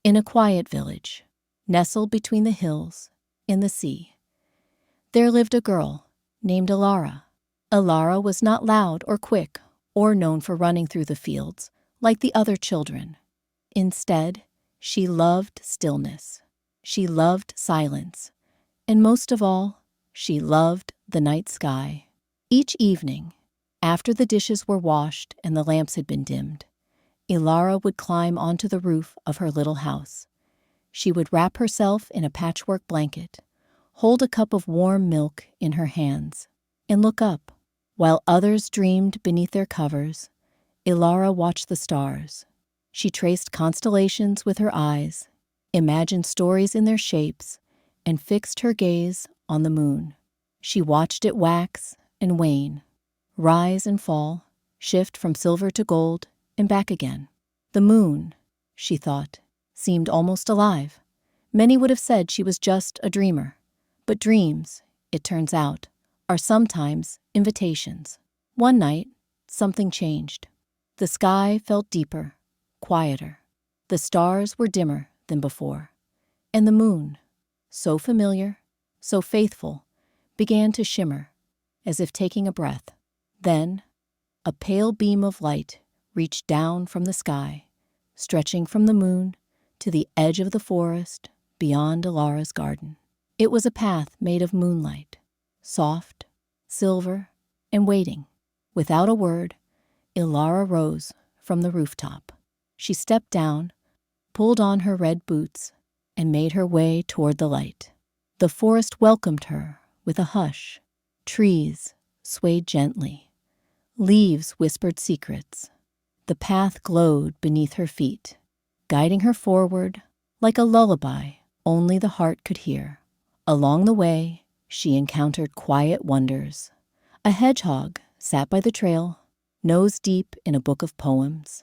In a quiet village, nestled between the hills and the sea, there lived a girl named Elara. Elara was not loud or quick or known for running through the fields like the other children. Instead, she loved stillness. She loved silence. And most of all, she loved the night sky. Each evening, after the dishes were washed and the lamps had been dimmed, Elara would climb onto the roof of her little house. She would wrap herself in a patchwork blanket, hold a cup of warm milk in her hands, and look up. While others dreamed beneath their covers, Elara watched the stars. She traced constellations with her eyes, imagined stories in their shapes, and fixed her gaze on the moon. She watched it wax and wane, rise and fall, shift from silver to gold and back again. The moon, she thought, seemed almost alive. Many would have said she was just a dreamer. But dreams, it turns out, are sometimes invitations. One night, something changed. The sky felt deeper, quieter. The stars were dimmer than before. And the moon, so familiar, so faithful, began to shimmer, as if taking a breath. Then, a pale beam of light reached down from the sky, stretching from the moon to the edge of the forest beyond Elara's garden. It was a path made of moonlight, soft, silver, and waiting. Without a word, Elara rose from the rooftop. She stepped down, pulled on her red boots, and made her way toward the light. The forest welcomed her with a hush. Trees swayed gently. Leaves whispered secrets. The path glowed beneath her feet, guiding her forward like a lullaby only the heart could hear. Along the way, she encountered quiet wonders. A hedgehog sat by the trail, nose deep in a book of poems.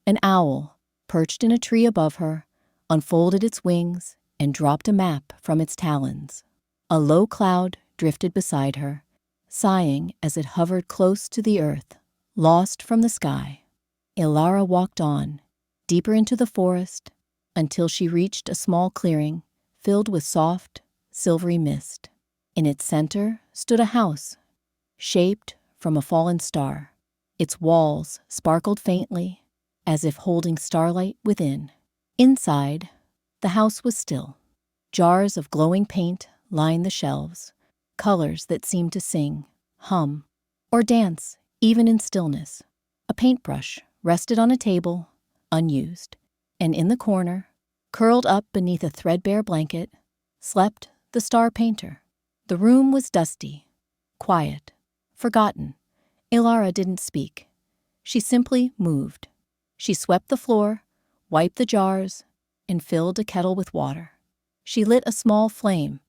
An owl, perched in a tree above her, unfolded its wings and dropped a map from its talons. A low cloud drifted beside her, sighing as it hovered close to the earth, lost from the sky. Elara walked on, deeper into the forest, until she reached a small clearing filled with soft, silvery mist. In its center stood a house, shaped from a fallen star. Its walls sparkled faintly, as if holding starlight within. Inside, the house was still. Jars of glowing paint lined the shelves, colors that seemed to sing, hum, or dance even in stillness. A paintbrush rested on a table, unused, and in the corner, curled up beneath a threadbare blanket, slept the star painter. The room was dusty, quiet, forgotten. Elara didn't speak. She simply moved. She swept the floor, wiped the jars, and filled a kettle with water. She lit a small flame.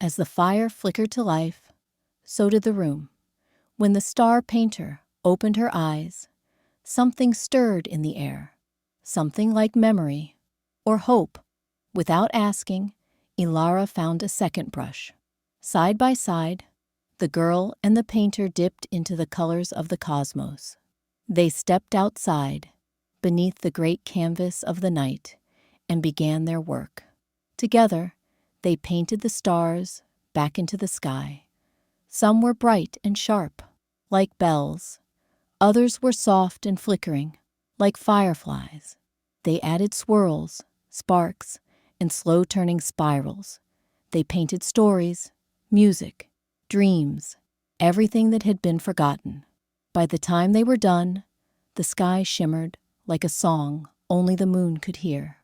As the fire flickered to life, so did the room. When the star painter opened her eyes, something stirred in the air, something like memory or hope. Without asking, Elara found a second brush. Side by side, the girl and the painter dipped into the colors of the cosmos. They stepped outside, beneath the great canvas of the night, and began their work. Together, they painted the stars back into the sky. Some were bright and sharp, like bells. Others were soft and flickering, like fireflies. They added swirls, sparks, and slow-turning spirals. They painted stories, music, dreams, everything that had been forgotten. By the time they were done, the sky shimmered like a song only the moon could hear.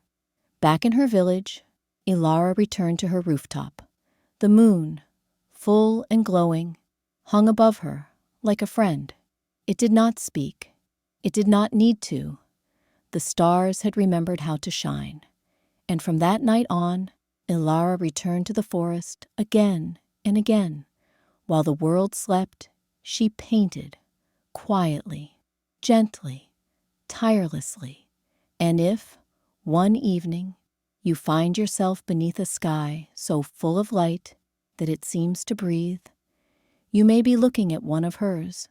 Back in her village, Elara returned to her rooftop. The moon, full and glowing, hung above her like a friend. It did not speak. It did not need to. The stars had remembered how to shine. And from that night on, Elara returned to the forest again and again. While the world slept, she painted, quietly, gently, tirelessly. And if, one evening, you find yourself beneath a sky so full of light that it seems to breathe, you may be looking at one of hers,